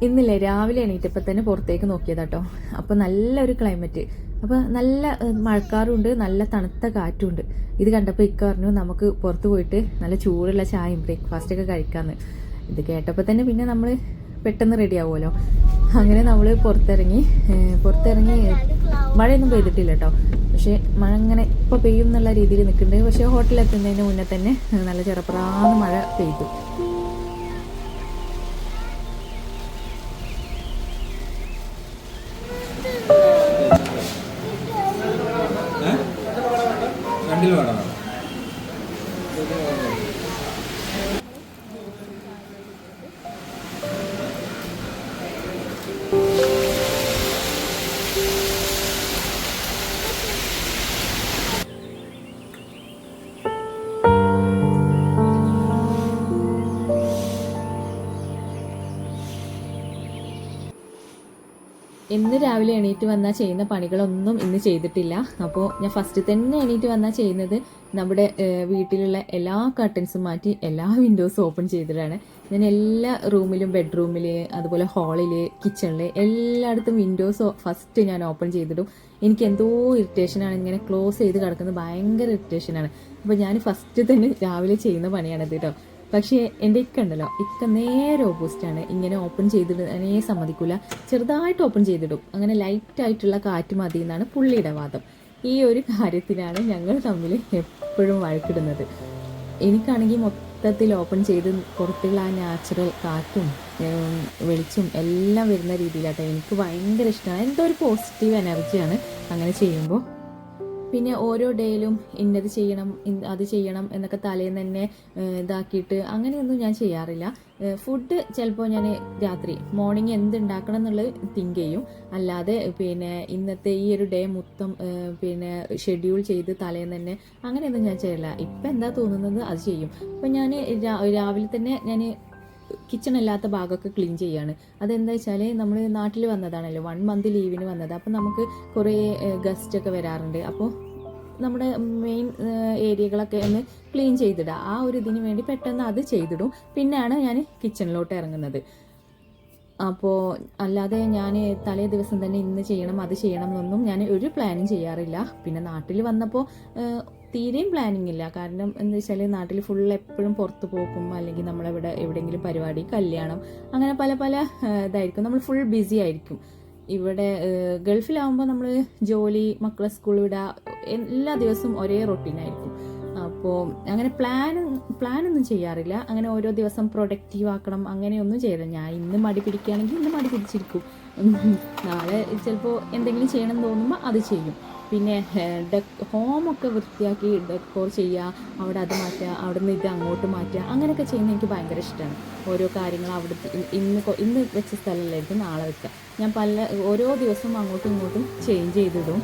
ഇന്നില്ലേ രാവിലെ എണീറ്റപ്പോൾ തന്നെ പുറത്തേക്ക് നോക്കിയതാട്ടോ. അപ്പോൾ നല്ലൊരു ക്ലൈമറ്റ്, അപ്പോൾ നല്ല മഴക്കാറുണ്ട്, നല്ല തണുത്ത കാറ്റുണ്ട്. ഇത് കണ്ടപ്പോൾ ഇക്ക പറഞ്ഞു നമുക്ക് പുറത്ത് പോയിട്ട് നല്ല ചൂടുള്ള ചായയും ബ്രേക്ക്ഫാസ്റ്റൊക്കെ കഴിക്കാമെന്ന്. ഇത് കേട്ടപ്പോൾ തന്നെ പിന്നെ നമ്മൾ പെട്ടെന്ന് റെഡി ആവുമല്ലോ. അങ്ങനെ നമ്മൾ പുറത്തിറങ്ങി മഴയൊന്നും പെയ്തിട്ടില്ല കേട്ടോ. പക്ഷേ മഴ ഇങ്ങനെ ഇപ്പോൾ പെയ്യും എന്നുള്ള രീതിയിൽ നിൽക്കുന്നുണ്ട്. പക്ഷേ ഹോട്ടലെത്തുന്നതിന് മുന്നേ തന്നെ നല്ല ചെറുപ്രാന്ന് മഴ പെയ്തു. ഇന്ന് രാവിലെ എണീറ്റ് വന്നാൽ ചെയ്യുന്ന പണികളൊന്നും ഇന്ന് ചെയ്തിട്ടില്ല. അപ്പോൾ ഞാൻ ഫസ്റ്റ് തന്നെ എണീറ്റ് വന്നാൽ ചെയ്യുന്നത് നമ്മുടെ വീട്ടിലുള്ള എല്ലാ കർട്ടൻസും മാറ്റി എല്ലാ വിൻഡോസും ഓപ്പൺ ചെയ്തിട്ടാണ്. ഞാൻ എല്ലാ റൂമിലും, ബെഡ്റൂമിൽ, അതുപോലെ ഹാളിൽ, കിച്ചണിൽ എല്ലായിടത്തും വിൻഡോസ് ഫസ്റ്റ് ഞാൻ ഓപ്പൺ ചെയ്തിടും. എനിക്ക് എന്തോ ഇറിറ്റേഷനാണ്, ഇങ്ങനെ ക്ലോസ് ചെയ്ത് കിടക്കുന്നത് ഭയങ്കര ഇറിറ്റേഷനാണ്. അപ്പോൾ ഞാൻ ഫസ്റ്റ് തന്നെ രാവിലെ ചെയ്യുന്ന പണിയാണത് കേട്ടോ. പക്ഷേ എൻ്റെ ഇക്ക ഉണ്ടല്ലോ, ഇക്ക നേരെ ഓപ്പോസിറ്റാണ്. ഇങ്ങനെ ഓപ്പൺ ചെയ്തിടാനേ സമ്മതിക്കില്ല, ചെറുതായിട്ട് ഓപ്പൺ ചെയ്തിടും. അങ്ങനെ ലൈറ്റായിട്ടുള്ള കാറ്റ് മതി എന്നാണ് പുള്ളിയുടെ വാദം. ഈ ഒരു കാര്യത്തിനാണ് ഞങ്ങൾ തമ്മിൽ എപ്പോഴും വഴക്കിടുന്നത്. എനിക്കാണെങ്കിൽ മൊത്തത്തിൽ ഓപ്പൺ ചെയ്ത് പുറത്തുള്ള ആ നാച്ചുറൽ കാറ്റും വെളിച്ചും എല്ലാം വരുന്ന രീതിയിലാട്ടോ എനിക്ക് ഭയങ്കര ഇഷ്ടമാണ്. എന്തോ ഒരു പോസിറ്റീവ് എനർജിയാണ് അങ്ങനെ ചെയ്യുമ്പോൾ. പിന്നെ ഓരോ ഡേയിലും ഇന്നത് ചെയ്യണം, അത് ചെയ്യണം എന്നൊക്കെ തലേന്ന് തന്നെ ഇതാക്കിയിട്ട് അങ്ങനെയൊന്നും ഞാൻ ചെയ്യാറില്ല. ഫുഡ് ചിലപ്പോൾ ഞാൻ രാത്രി മോർണിംഗ് എന്തുണ്ടാക്കണം എന്നുള്ളത് തിങ്ക് ചെയ്യും. അല്ലാതെ പിന്നെ ഇന്നത്തെ ഈ ഒരു ഡേ മൊത്തം പിന്നെ ഷെഡ്യൂൾ ചെയ്ത് തലേന്ന് തന്നെ അങ്ങനെയൊന്നും ഞാൻ ചെയ്യില്ല. ഇപ്പം എന്താ തോന്നുന്നത് അത് ചെയ്യും. അപ്പം ഞാൻ രാവിലെ തന്നെ ഞാൻ കിച്ചൺ അല്ലാത്ത ഭാഗമൊക്കെ ക്ലീൻ ചെയ്യാണ്. അതെന്താ വെച്ചാൽ നമ്മൾ നാട്ടിൽ വന്നതാണല്ലോ, 1 മന്ത് ലീവിന് വന്നത്. അപ്പം നമുക്ക് കുറേ ഗസ്റ്റൊക്കെ വരാറുണ്ട്. അപ്പോൾ നമ്മുടെ മെയിൻ ഏരിയകളൊക്കെ ഒന്ന് ക്ലീൻ ചെയ്തിടുക. ആ ഒരു ഇതിന് വേണ്ടി പെട്ടെന്ന് അത് ചെയ്തിടും. പിന്നെയാണ് ഞാൻ കിച്ചണിലോട്ട് ഇറങ്ങുന്നത്. അപ്പോൾ അല്ലാതെ ഞാൻ തലേ ദിവസം തന്നെ ഇന്ന് ചെയ്യണം അത് ചെയ്യണം എന്നൊന്നും ഞാൻ ഒരു പ്ലാനും ചെയ്യാറില്ല. പിന്നെ നാട്ടിൽ വന്നപ്പോൾ തീരെയും പ്ലാനിങ് ഇല്ല. കാരണം എന്താ വെച്ചാൽ നാട്ടിൽ ഫുൾ എപ്പോഴും പുറത്ത് പോക്കും, അല്ലെങ്കിൽ നമ്മളെവിടെ എവിടെയെങ്കിലും പരിപാടി, കല്യാണം, അങ്ങനെ പല പല ഇതായിരിക്കും. നമ്മൾ ഫുൾ ബിസി ആയിരിക്കും. ഇവിടെ ഗൾഫിലാവുമ്പോൾ നമ്മൾ ജോലി, മക്കളെ സ്കൂൾ വിടുക, എല്ലാ ദിവസവും ഒരേ റൊട്ടീനായിരിക്കും. അപ്പോൾ അങ്ങനെ പ്ലാനൊന്നും ചെയ്യാറില്ല. അങ്ങനെ ഓരോ ദിവസം പ്രൊഡക്റ്റീവ് ആക്കണം അങ്ങനെയൊന്നും ചെയ്യില്ല. ഞാൻ ഇന്ന് മടി പിടിക്കുകയാണെങ്കിൽ ഇന്ന് മടി പിടിച്ചിരിക്കും. നാളെ ചിലപ്പോൾ എന്തെങ്കിലും ചെയ്യണം തോന്നുമ്പോൾ അത് ചെയ്യും. പിന്നെ ഹോമൊക്കെ വൃത്തിയാക്കി ഡെക്കോർ ചെയ്യുക, അവിടെ അത് മാറ്റുക, അവിടെ നിന്ന് ഇത് അങ്ങോട്ട് മാറ്റുക, അങ്ങനെയൊക്കെ ചെയ്യുന്നത് എനിക്ക് ഭയങ്കര ഇഷ്ടമാണ്. ഓരോ കാര്യങ്ങൾ അവിടുത്തെ ഇന്ന് വെച്ച സ്ഥലമല്ലായിരിക്കും നാളെ വെക്കുക. ഞാൻ ഓരോ ദിവസവും അങ്ങോട്ടും ഇങ്ങോട്ടും ചേഞ്ച് ചെയ്തിടും.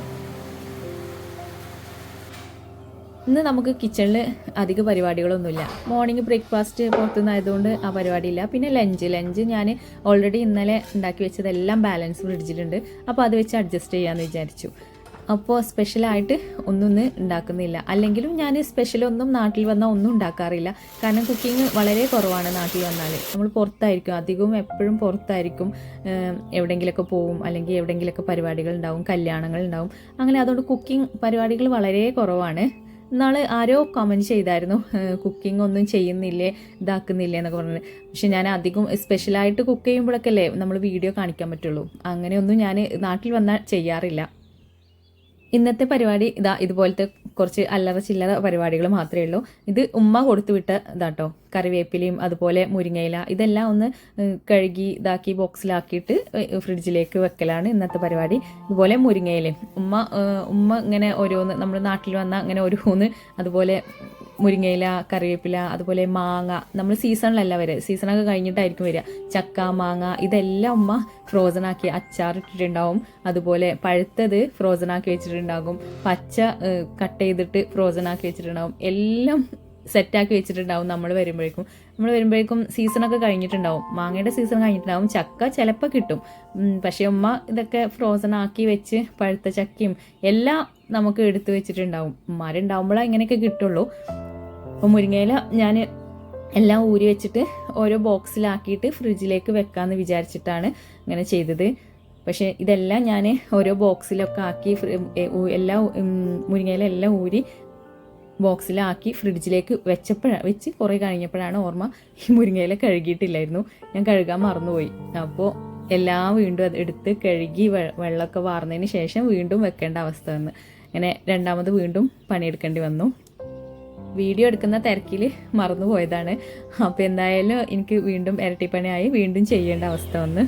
ഇന്ന് നമുക്ക് കിച്ചണിൽ അധിക പരിപാടികളൊന്നുമില്ല. മോർണിംഗ് ബ്രേക്ക്ഫാസ്റ്റ് പുറത്തുനിന്നായതുകൊണ്ട് ആ പരിപാടിയില്ല. പിന്നെ ലഞ്ച് ഞാൻ ഓൾറെഡി ഇന്നലെ ഉണ്ടാക്കി വെച്ചതെല്ലാം ബാലൻസ് ഫ്രിഡ്ജിലുണ്ട്. അപ്പോൾ അത് വെച്ച് അഡ്ജസ്റ്റ് ചെയ്യാമെന്ന് വിചാരിച്ചു. അപ്പോൾ സ്പെഷ്യലായിട്ട് ഒന്നും ഉണ്ടാക്കുന്നില്ല. അല്ലെങ്കിലും ഞാൻ സ്പെഷ്യലൊന്നും നാട്ടിൽ വന്നാൽ ഒന്നും ഉണ്ടാക്കാറില്ല. കാരണം കുക്കിംഗ് വളരെ കുറവാണ് നാട്ടിൽ വന്നാൽ. നമ്മൾ പുറത്തായിരിക്കും, അധികവും എപ്പോഴും പുറത്തായിരിക്കും. എവിടെയെങ്കിലുമൊക്കെ പോവും, അല്ലെങ്കിൽ എവിടെയെങ്കിലുമൊക്കെ പരിപാടികൾ ഉണ്ടാവും, കല്യാണങ്ങൾ ഉണ്ടാവും. അങ്ങനെ അതുകൊണ്ട് കുക്കിംഗ് പരിപാടികൾ വളരെ കുറവാണ്. ഇന്നാൾ ആരോ കമൻറ്റ് ചെയ്തായിരുന്നു, കുക്കിംഗ് ഒന്നും ചെയ്യുന്നില്ലേ, ഇതാക്കുന്നില്ലേ എന്നൊക്കെ പറഞ്ഞത്. പക്ഷെ ഞാൻ അധികം സ്പെഷ്യലായിട്ട് കുക്ക് ചെയ്യുമ്പോഴൊക്കെ അല്ലേ നമ്മൾ വീഡിയോ കാണിക്കാൻ പറ്റുള്ളൂ. അങ്ങനെയൊന്നും ഞാൻ നാട്ടിൽ വന്നാൽ ചെയ്യാറില്ല. ഇന്നത്തെ പരിപാടി ഇതുപോലത്തെ കുറച്ച് അല്ലറ ചില്ലറ പരിപാടികൾ മാത്രമേ ഉള്ളൂ. ഇത് ഉമ്മ കൊടുത്തു വിട്ട ഇതാട്ടോ. കറിവേപ്പിലയും അതുപോലെ മുരിങ്ങയില ഇതെല്ലാം ഒന്ന് കഴുകി ഇതാക്കി ബോക്സിലാക്കിയിട്ട് ഫ്രിഡ്ജിലേക്ക് വെക്കലാണ് ഇന്നത്തെ പരിപാടി. ഇതുപോലെ മുരിങ്ങയിലയും ഉമ്മ ഇങ്ങനെ ഓരോന്ന്, നമ്മൾ നാട്ടിൽ വന്നാൽ അങ്ങനെ ഓരോന്ന്, അതുപോലെ മുരിങ്ങയില, കറിവേപ്പില, അതുപോലെ മാങ്ങ. നമ്മൾ സീസണിലല്ല സീസണൊക്കെ കഴിഞ്ഞിട്ടായിരിക്കും വരിക. ചക്ക, മാങ്ങ ഇതെല്ലാം ഉമ്മ ഫ്രോസൺ ആക്കി അച്ചാറിട്ടിട്ടുണ്ടാവും. അതുപോലെ പഴുത്തത് ഫ്രോസൺ ആക്കി വെച്ചിട്ടുണ്ടാകും, പച്ച കട്ട് ചെയ്തിട്ട് ഫ്രോസൺ ആക്കി വെച്ചിട്ടുണ്ടാവും. എല്ലാം സെറ്റാക്കി വെച്ചിട്ടുണ്ടാവും. നമ്മൾ വരുമ്പോഴേക്കും സീസണൊക്കെ കഴിഞ്ഞിട്ടുണ്ടാവും. മാങ്ങയുടെ സീസൺ കഴിഞ്ഞിട്ടുണ്ടാവും. ചക്ക ചിലപ്പോൾ കിട്ടും. പക്ഷേ ഉമ്മ ഇതൊക്കെ ഫ്രോസൺ ആക്കി വെച്ച് പഴുത്ത ചക്കയും എല്ലാം നമുക്ക് എടുത്തു വെച്ചിട്ടുണ്ടാവും. ഉമ്മാരുണ്ടാവുമ്പോഴേ ഇങ്ങനെയൊക്കെ കിട്ടുള്ളൂ. അപ്പോൾ മുരിങ്ങയില ഞാൻ എല്ലാം ഊരി വെച്ചിട്ട് ഓരോ ബോക്സിലാക്കിയിട്ട് ഫ്രിഡ്ജിലേക്ക് വെക്കാമെന്ന് വിചാരിച്ചിട്ടാണ് ഇങ്ങനെ ചെയ്തത്. പക്ഷേ ഇതെല്ലാം ഞാൻ ഓരോ ബോക്സിലൊക്കെ ആക്കി എല്ലാ മുരിങ്ങയിലെല്ലാം ഊരി ബോക്സിലാക്കി ഫ്രിഡ്ജിലേക്ക് വെച്ച് കുറേ കഴിഞ്ഞപ്പോഴാണ് ഓർമ്മ ഈ മുരിങ്ങയില കഴുകിയിട്ടില്ലായിരുന്നു. ഞാൻ കഴുകാൻ മറന്നുപോയി. അപ്പോൾ എല്ലാം വീണ്ടും അത് എടുത്ത് കഴുകി വെള്ളമൊക്കെ വാർന്നതിന് ശേഷം വീണ്ടും വെക്കേണ്ട അവസ്ഥ വന്ന് അങ്ങനെ രണ്ടാമത് വീണ്ടും പണിയെടുക്കേണ്ടി വന്നു. വീഡിയോ എടുക്കുന്ന തിരക്കിൽ മറന്നു പോയതാണ്. അപ്പോൾ എന്തായാലും എനിക്ക് വീണ്ടും ഇരട്ടിപ്പണിയായി വീണ്ടും ചെയ്യേണ്ട അവസ്ഥ വന്ന്.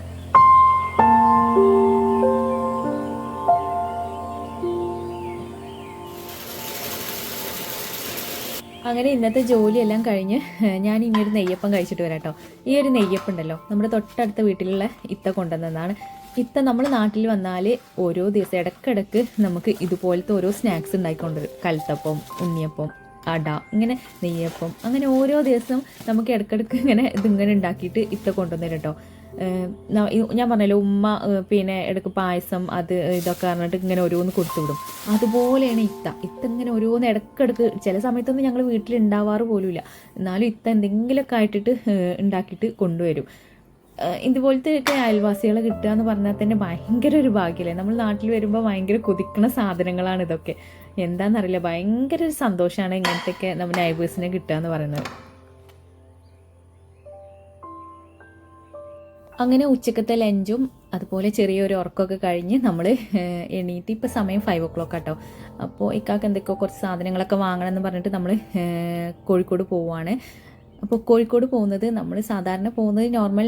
അങ്ങനെ ഇന്നത്തെ ജോലിയെല്ലാം കഴിഞ്ഞ് ഞാൻ ഇനിയൊരു നെയ്യപ്പം കഴിച്ചിട്ട് വരാം കേട്ടോ. ഈ ഒരു നെയ്യപ്പം ഉണ്ടല്ലോ നമ്മുടെ തൊട്ടടുത്ത വീട്ടിലുള്ള ഇത്ത കൊണ്ടുവന്നതാണ്. ഇത്ത നമ്മൾ നാട്ടിൽ വന്നാൽ ഓരോ ദിവസം ഇടയ്ക്കിടയ്ക്ക് നമുക്ക് ഇതുപോലത്തെ ഓരോ സ്നാക്സ് ഉണ്ടാക്കിക്കൊണ്ടുവരും. കൽത്തപ്പം, ഉണ്ണിയപ്പം, അട, ഇങ്ങനെ നെയ്യപ്പം, അങ്ങനെ ഓരോ ദിവസം നമുക്ക് ഇടയ്ക്കിടയ്ക്ക് ഇതിങ്ങനെ ഉണ്ടാക്കിയിട്ട് ഇത്ത കൊണ്ടുവന്നേരും കേട്ടോ. ഞാൻ പറഞ്ഞല്ലോ ഉമ്മ പിന്നെ ഇടയ്ക്ക് പായസം അത് ഇതൊക്കെ പറഞ്ഞിട്ട് ഇങ്ങനെ ഓരോന്ന് കൊടുത്തു വിടും. അതുപോലെയാണ് ഇത്ത ഇങ്ങനെ ഓരോന്ന് ഇടയ്ക്കിടയ്ക്ക് ചില സമയത്തൊന്നും ഞങ്ങൾ വീട്ടിൽ ഉണ്ടാവാറ് പോലുമില്ല. എന്നാലും ഇത്ത എന്തെങ്കിലുമൊക്കെ ആയിട്ടിട്ട് ഉണ്ടാക്കിയിട്ട് കൊണ്ടുവരും. ഇതുപോലത്തെ ഒക്കെ അയൽവാസികളെ കിട്ടുക എന്ന് പറഞ്ഞാൽ തന്നെ ഭയങ്കര ഒരു ഭാഗ്യമല്ലേ. നമ്മൾ നാട്ടിൽ വരുമ്പോൾ ഭയങ്കര കൊതിക്കുന്ന സാധനങ്ങളാണ് ഇതൊക്കെ. എന്താണെന്നറിയില്ല, ഭയങ്കര ഒരു സന്തോഷമാണ് ഇങ്ങനത്തെയൊക്കെ നമ്മുടെ നൈബേഴ്സിനെ കിട്ടുക എന്ന് പറയുന്നത്. അങ്ങനെ ഉച്ചക്കത്തെ ലഞ്ചും അതുപോലെ ചെറിയൊരു ഉറക്കമൊക്കെ കഴിഞ്ഞ് നമ്മൾ എണീറ്റ് ഇപ്പോൾ സമയം 5 o'clock കേട്ടോ. അപ്പോൾ ഇക്കാക്ക് എന്തൊക്കെയോ കുറച്ച് സാധനങ്ങളൊക്കെ വാങ്ങണമെന്ന് പറഞ്ഞിട്ട് നമ്മൾ കോഴിക്കോട് പോവുകയാണ്. അപ്പോൾ കോഴിക്കോട് പോകുന്നത് നമ്മൾ സാധാരണ പോകുന്നത് നോർമൽ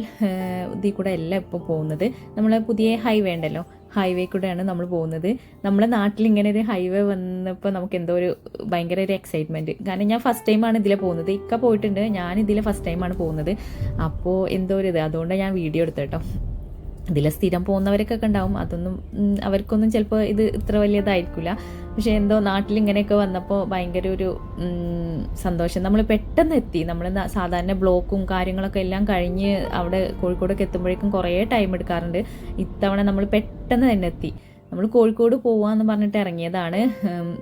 ഇതിൽ കൂടെ അല്ല ഇപ്പോൾ പോകുന്നത്. നമ്മളെ പുതിയ ഹൈവേ ഉണ്ടല്ലോ, ഹൈവേ കൂടെയാണ് നമ്മൾ പോകുന്നത്. നമ്മുടെ നാട്ടിൽ ഇങ്ങനെ ഒരു ഹൈവേ വന്നപ്പോൾ നമുക്ക് എന്തോ ഒരു ഭയങ്കര ഒരു എക്സൈറ്റ്മെൻറ്റ്. കാരണം ഞാൻ ഫസ്റ്റ് ടൈമാണ് ഇതിലെ പോകുന്നത്. ഇക്ക പോയിട്ടുണ്ട്, ഞാൻ ഇതിലെ ഫസ്റ്റ് ടൈമാണ് പോകുന്നത്. അപ്പോൾ എന്തോ ഒരു ഇത്, അതുകൊണ്ടാണ് ഞാൻ വീഡിയോ എടുത്തത് കേട്ടോ. ഇതിലെ സ്ഥിരം പോകുന്നവരൊക്കെ ഉണ്ടാവും, അതൊന്നും അവർക്കൊന്നും ചിലപ്പോൾ ഇത് ഇത്ര വലിയതായിരിക്കില്ല. പക്ഷേ എന്തോ നാട്ടിൽ ഇങ്ങനെയൊക്കെ വന്നപ്പോൾ ഭയങ്കര ഒരു സന്തോഷം. നമ്മൾ പെട്ടെന്ന് എത്തി. നമ്മൾ സാധാരണ ബ്ലോക്കും കാര്യങ്ങളൊക്കെ എല്ലാം കഴിഞ്ഞ് അവിടെ കോഴിക്കോടൊക്കെ എത്തുമ്പോഴേക്കും കുറേ ടൈം എടുക്കാറുണ്ട്. ഇത്തവണ നമ്മൾ പെട്ടെന്ന് തന്നെ എത്തി. നമ്മൾ കോഴിക്കോട് പോവാന്ന് പറഞ്ഞിട്ട് ഇറങ്ങിയതാണ്.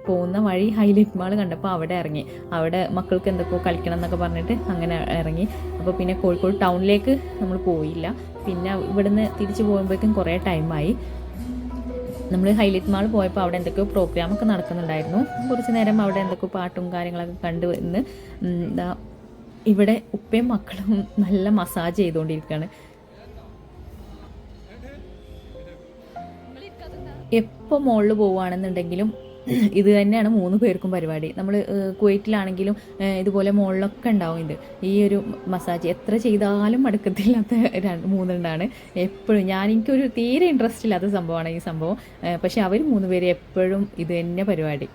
പോകുന്ന വഴി ഹൈലൈറ്റ് മാൾ കണ്ടപ്പോൾ അവിടെ ഇറങ്ങി. അവിടെ മക്കൾക്ക് എന്തൊക്കെയോ കളിക്കണം എന്നൊക്കെ പറഞ്ഞിട്ട് അങ്ങനെ ഇറങ്ങി. അപ്പോൾ പിന്നെ കോഴിക്കോട് ടൗണിലേക്ക് നമ്മൾ പോയില്ല. പിന്നെ ഇവിടുന്ന് തിരിച്ചു പോകുമ്പോഴേക്കും കുറേ ടൈമായി. നമ്മൾ ഹൈലൈറ്റ് മാൾ പോയപ്പോൾ അവിടെ എന്തൊക്കെയോ പ്രോഗ്രാമൊക്കെ നടക്കുന്നുണ്ടായിരുന്നു. കുറച്ച് നേരം അവിടെ എന്തൊക്കെയോ പാട്ടും കാര്യങ്ങളൊക്കെ കണ്ടു വന്ന് ഇവിടെ ഉപ്പയും മക്കളും നല്ല മസാജ് ചെയ്തുകൊണ്ടിരിക്കുകയാണ്. എപ്പോൾ മുകളിൽ പോവുകയാണെന്നുണ്ടെങ്കിലും ഇത് തന്നെയാണ് 3 പേർക്കും പരിപാടി. നമ്മൾ കുവൈറ്റിലാണെങ്കിലും ഇതുപോലെ മുകളിലൊക്കെ ഉണ്ടാവും ഇത്. ഈ ഒരു മസാജ് എത്ര ചെയ്താലും മടുക്കത്തില്ലാത്ത 3 എപ്പോഴും. എനിക്കൊരു തീരെ ഇൻട്രസ്റ്റ് ഇല്ലാത്ത സംഭവമാണ് ഈ സംഭവം. പക്ഷെ അവർ 3 പേര് എപ്പോഴും ഇത് തന്നെ പരിപാടി.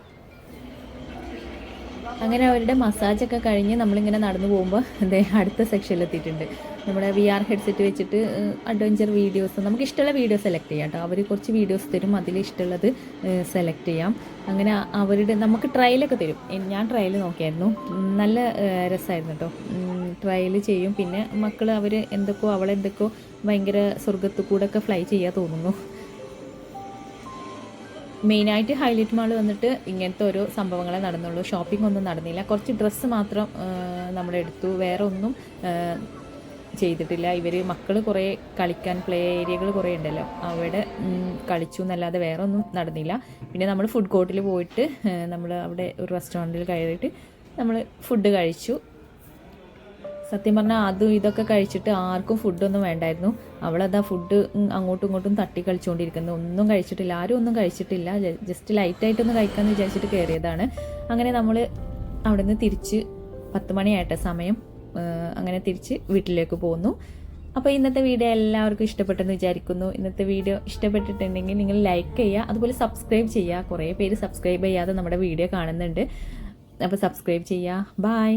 അങ്ങനെ അവരുടെ മസാജൊക്കെ കഴിഞ്ഞ് നമ്മളിങ്ങനെ നടന്നു പോകുമ്പോൾ അടുത്ത സെക്ഷനിലെത്തിയിട്ടുണ്ട്. നമ്മുടെ VR ഹെഡ്സെറ്റ് വെച്ചിട്ട് അഡ്വഞ്ചർ വീഡിയോസ്, നമുക്ക് ഇഷ്ടമുള്ള വീഡിയോ സെലക്ട് ചെയ്യാം കേട്ടോ. അവർ കുറച്ച് വീഡിയോസ് തരും, അതിൽ ഇഷ്ടമുള്ളത് സെലക്ട് ചെയ്യാം. അങ്ങനെ നമുക്ക് ട്രയലൊക്കെ തരും. ഞാൻ ട്രയൽ നോക്കിയായിരുന്നു, നല്ല രസമായിരുന്നു കേട്ടോ. ട്രയൽ ചെയ്യും. പിന്നെ മക്കൾ അവളെന്തൊക്കെയോ ഭയങ്കര സ്വർഗത്തു കൂടെ ഒക്കെ ഫ്ലൈ ചെയ്യാൻ തോന്നുന്നു. മെയിനായിട്ട് ഹൈലൈറ്റ് മാൾ വന്നിട്ട് ഇങ്ങനത്തെ ഓരോ സംഭവങ്ങളെ നടന്നുള്ളൂ. ഷോപ്പിംഗ് ഒന്നും നടന്നില്ല. കുറച്ച് ഡ്രസ്സ് മാത്രം നമ്മളെടുത്തു, വേറെ ഒന്നും ചെയ്തിട്ടില്ല. മക്കൾ കുറേ കളിക്കാൻ പ്ലേ ഏരിയകൾ കുറേ ഉണ്ടല്ലോ, അവിടെ കളിച്ചു എന്നല്ലാതെ വേറെ ഒന്നും നടന്നില്ല. പിന്നെ നമ്മൾ ഫുഡ് കോർട്ടിൽ പോയിട്ട് നമ്മൾ അവിടെ ഒരു റെസ്റ്റോറൻറ്റിൽ കയറിയിട്ട് നമ്മൾ ഫുഡ് കഴിച്ചു. സത്യം പറഞ്ഞാൽ അതും ഇതൊക്കെ കഴിച്ചിട്ട് ആർക്കും ഫുഡൊന്നും വേണ്ടായിരുന്നു. അവളതാ ഫുഡ് അങ്ങോട്ടും ഇങ്ങോട്ടും തട്ടി കളിച്ചുകൊണ്ടിരിക്കുന്നു. ഒന്നും കഴിച്ചിട്ടില്ല, ആരും ഒന്നും കഴിച്ചിട്ടില്ല. ജസ്റ്റ് ലൈറ്റായിട്ടൊന്ന് കഴിക്കാമെന്ന് വിചാരിച്ചിട്ട് കയറിയതാണ്. അങ്ങനെ നമ്മൾ അവിടെ നിന്ന് തിരിച്ച് 10 മണിയായിട്ട സമയം, അങ്ങനെ തിരിച്ച് വീട്ടിലേക്ക് പോകുന്നു. അപ്പോൾ ഇന്നത്തെ വീഡിയോ എല്ലാവർക്കും ഇഷ്ടപ്പെട്ടെന്ന് വിചാരിക്കുന്നു. ഇന്നത്തെ വീഡിയോ ഇഷ്ടപ്പെട്ടിട്ടുണ്ടെങ്കിൽ നിങ്ങൾ ലൈക്ക് ചെയ്യുക, അതുപോലെ സബ്സ്ക്രൈബ് ചെയ്യുക. കുറേ പേര് സബ്സ്ക്രൈബ് ചെയ്യാതെ നമ്മുടെ വീഡിയോ കാണുന്നുണ്ട്. അപ്പോൾ സബ്സ്ക്രൈബ് ചെയ്യുക. ബൈ.